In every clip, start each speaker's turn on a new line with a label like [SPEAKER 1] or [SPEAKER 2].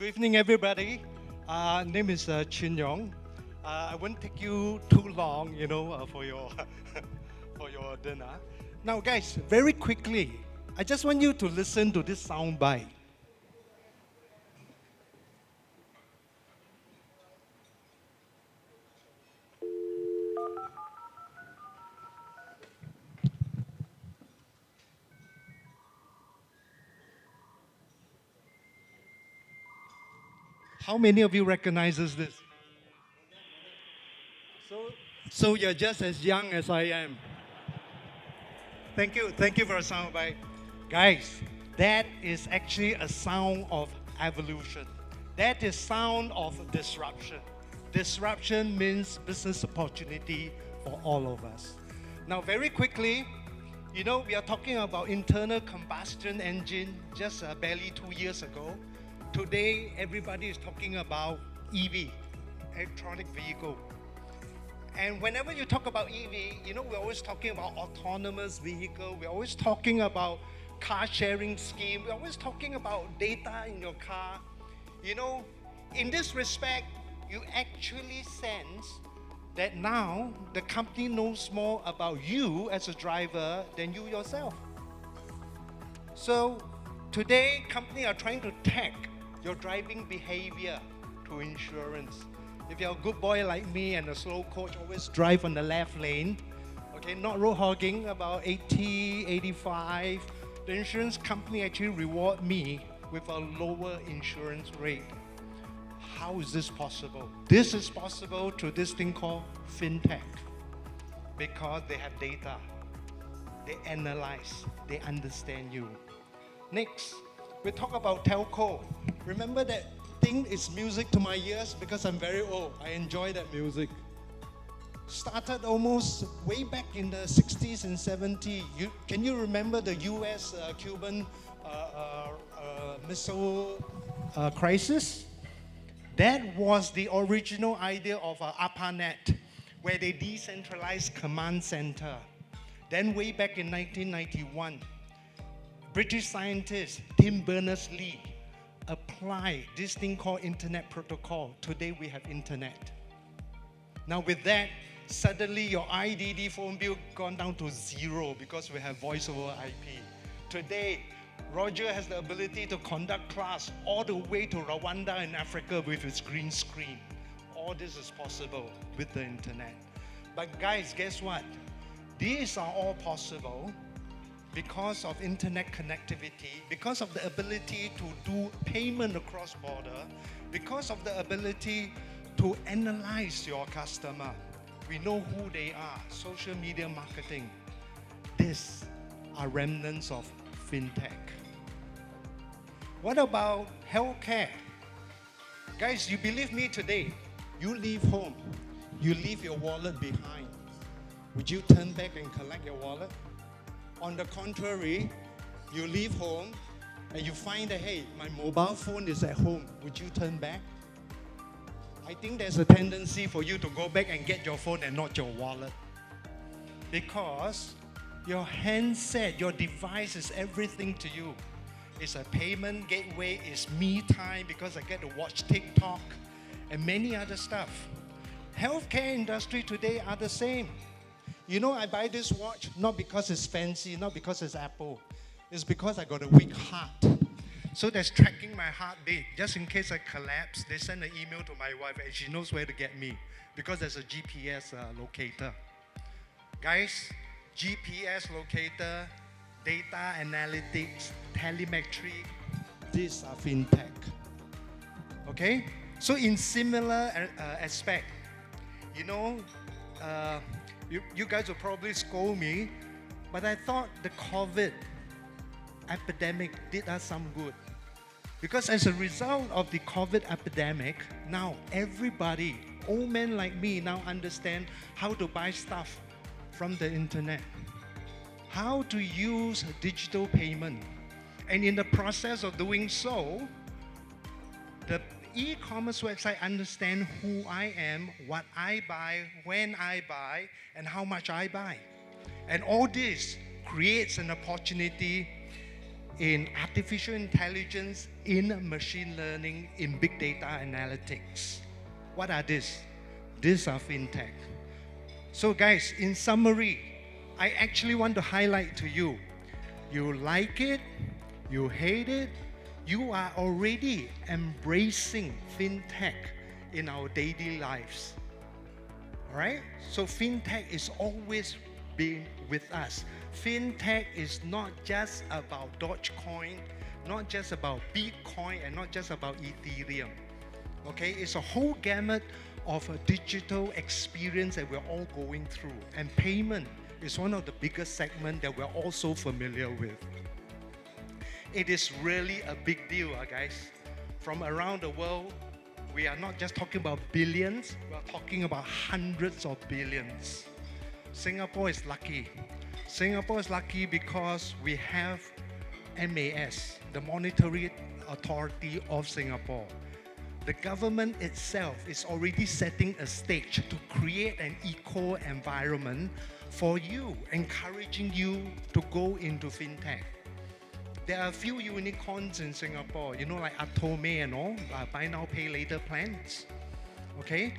[SPEAKER 1] Good evening, everybody. Name is Yong. I won't take you too long, for your for your dinner. Now, guys, very quickly, I just want you to listen to this sound bite. How many of you recognizes this? So, so you're just as young as I am. Thank you for a sound bite, guys. That is actually a sound of evolution. That is sound of disruption. Disruption means business opportunity for all of us. Now, very quickly, we are talking about internal combustion engine just barely 2 years ago. Today, everybody is talking about EV, electronic vehicle. And whenever you talk about EV, we're always talking about autonomous vehicle. We're always talking about car sharing scheme. We're always talking about data in your car. You know, in this respect, you actually sense that now the company knows more about you as a driver than you yourself. So today, companies are trying to tag your driving behavior to insurance. If you're a good boy like me and a slow coach, always drive on the left lane, okay, not road hogging, about 80, 85, the insurance company actually reward me with a lower insurance rate. How is this possible? This is possible through this thing called fintech, because they have data, they analyze, they understand you. Next, we talk about telco. Remember that thing is music to my ears because I'm very old. I enjoy that music. Started almost way back in the 60s and 70s. Can you remember the US Cuban missile crisis? That was the original idea of ARPANET, where they decentralized command center. Then way back in 1991, British scientist Tim Berners-Lee apply this thing called internet protocol. Today we have internet. Now with that, suddenly your IDD phone bill gone down to zero because we have voice over IP. Today, Roger has the ability to conduct class all the way to Rwanda in Africa with his green screen. All this is possible with the internet. But guys, guess what? These are all possible because of internet connectivity, because of the ability to do payment across border, because of the ability to analyze your customer. We know who they are, social media marketing. These are remnants of fintech. What about healthcare? Guys, you believe me today, you leave home, you leave your wallet behind. Would you turn back and collect your wallet? On the contrary, you leave home and you find that, hey, my mobile phone is at home. Would you turn back? I think there's a tendency for you to go back and get your phone and not your wallet. Because your handset, your device is everything to you. It's a payment gateway, it's me time because I get to watch TikTok and many other stuff. Healthcare industry today are the same. I buy this watch not because it's fancy, not because it's Apple. It's because I got a weak heart. So that's tracking my heartbeat. Just in case I collapse, they send an email to my wife and she knows where to get me because there's a GPS locator. Guys, GPS locator, data analytics, telemetry, these are fintech. Okay? So in similar aspect, you guys will probably scold me, but I thought the COVID epidemic did us some good. Because as a result of the COVID epidemic, now everybody, old men like me, now understand how to buy stuff from the internet, how to use digital payment. And in the process of doing so, the e-commerce website understand who I am, what I buy, when I buy, and how much I buy. And all this creates an opportunity in artificial intelligence, in machine learning, in big data analytics. What are these? These are fintech. So guys, in summary, I actually want to highlight to you, you like it, you hate it, you are already embracing fintech in our daily lives. All right? So fintech is always been with us. Fintech is not just about Dogecoin, not just about Bitcoin, and not just about Ethereum. Okay? It's a whole gamut of a digital experience that we're all going through. And payment is one of the biggest segments that we're also familiar with. It is really a big deal, guys. From around the world, we are not just talking about billions, we are talking about hundreds of billions. Singapore is lucky. Singapore is lucky because we have MAS, the Monetary Authority of Singapore. The government itself is already setting a stage to create an eco-environment for you, encouraging you to go into fintech. There are a few unicorns in Singapore, like Atome and all, buy now, pay later plans. Okay?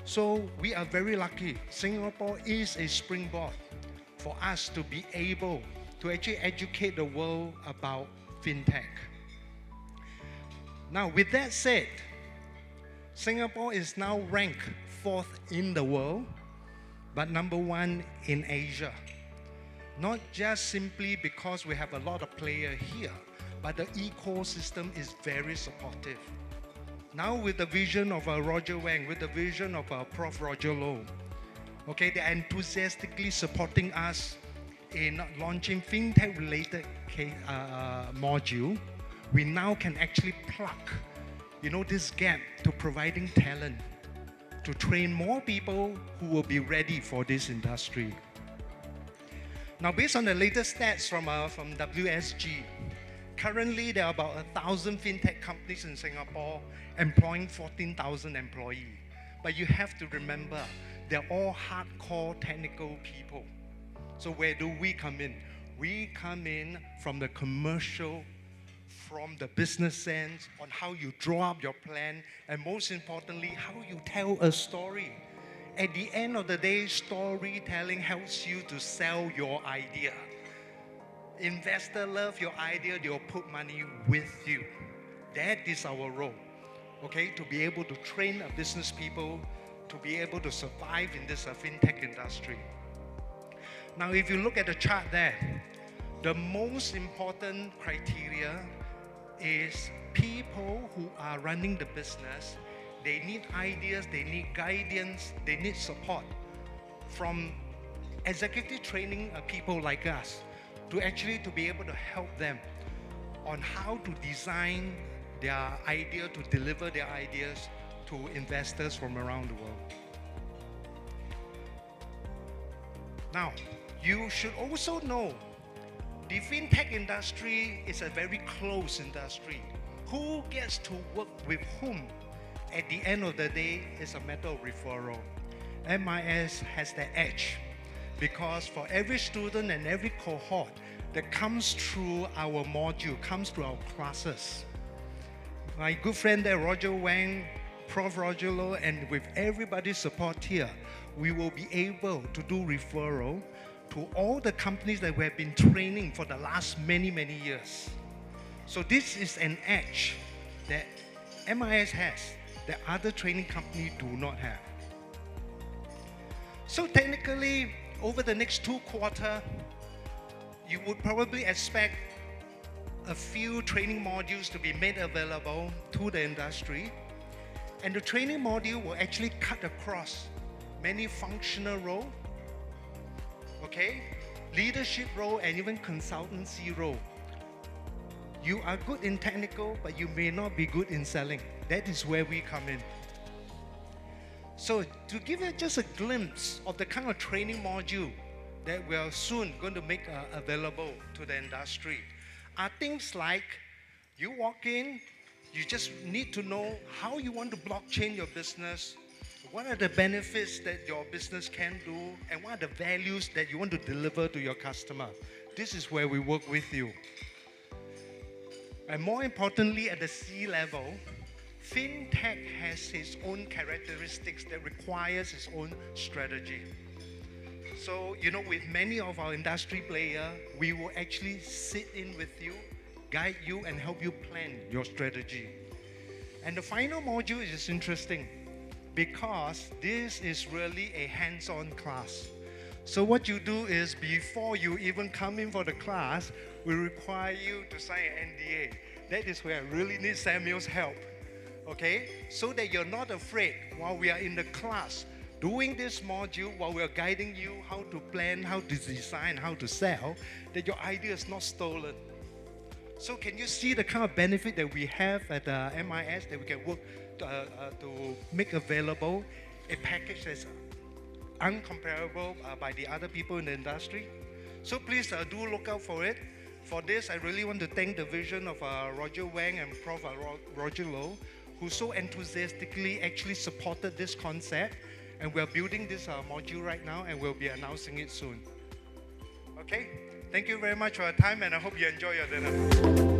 [SPEAKER 1] So we are very lucky. Singapore is a springboard for us to be able to actually educate the world about fintech. Now, with that said, Singapore is now ranked 4th in the world, but number 1 in Asia. Not just simply because we have a lot of players here, but the ecosystem is very supportive. Now with the vision of Roger Wang, with the vision of Prof. Roger Low, okay, they're enthusiastically supporting us in launching fintech-related module. We now can actually plug, this gap to providing talent to train more people who will be ready for this industry. Now, based on the latest stats from WSG, currently there are about 1,000 fintech companies in Singapore employing 14,000 employees. But you have to remember, they're all hardcore technical people. So where do we come in? We come in from the commercial, from the business sense, on how you draw up your plan, and most importantly, how you tell a story. At the end of the day, storytelling helps you to sell your idea. Investors love your idea, they'll put money with you. That is our role, okay? To be able to train a business people, to be able to survive in this fintech industry. Now, if you look at the chart there, the most important criteria is people who are running the business. They need ideas, they need guidance, they need support from executive training people like us to be able to help them on how to design their idea, to deliver their ideas to investors from around the world. Now, you should also know the fintech industry is a very close industry. Who gets to work with whom? At the end of the day, it's a matter of referral. MIS has the edge because for every student and every cohort that comes through our module, comes through our classes, my good friend there, Roger Wang, Prof. Roger Low, and with everybody's support here, we will be able to do referral to all the companies that we have been training for the last many, many years. So this is an edge that MIS has that other training companies do not have. So technically, over the next 2 quarters, you would probably expect a few training modules to be made available to the industry. And the training module will actually cut across many functional roles, okay? Leadership role and even consultancy role. You are good in technical, but you may not be good in selling. That is where we come in. So to give you just a glimpse of the kind of training module that we are soon going to make available to the industry are things like you walk in, you just need to know how you want to blockchain your business, what are the benefits that your business can do, and what are the values that you want to deliver to your customer. This is where we work with you. And more importantly, at the C level, fintech has its own characteristics that requires its own strategy. So, with many of our industry players, we will actually sit in with you, guide you, and help you plan your strategy. And the final module is interesting because this is really a hands-on class. So what you do is before you even come in for the class, we require you to sign an NDA. That is where I really need Samuel's help. Okay? So that you're not afraid while we are in the class doing this module, while we're guiding you how to plan, how to design, how to sell, that your idea is not stolen. So can you see the kind of benefit that we have at MIS that we can work to make available a package that's uncomparable by the other people in the industry? So please do look out for it. For this, I really want to thank the vision of Roger Wang and Prof. Roger Low, who so enthusiastically actually supported this concept. And we're building this module right now, and we'll be announcing it soon. Okay? Thank you very much for your time, and I hope you enjoy your dinner.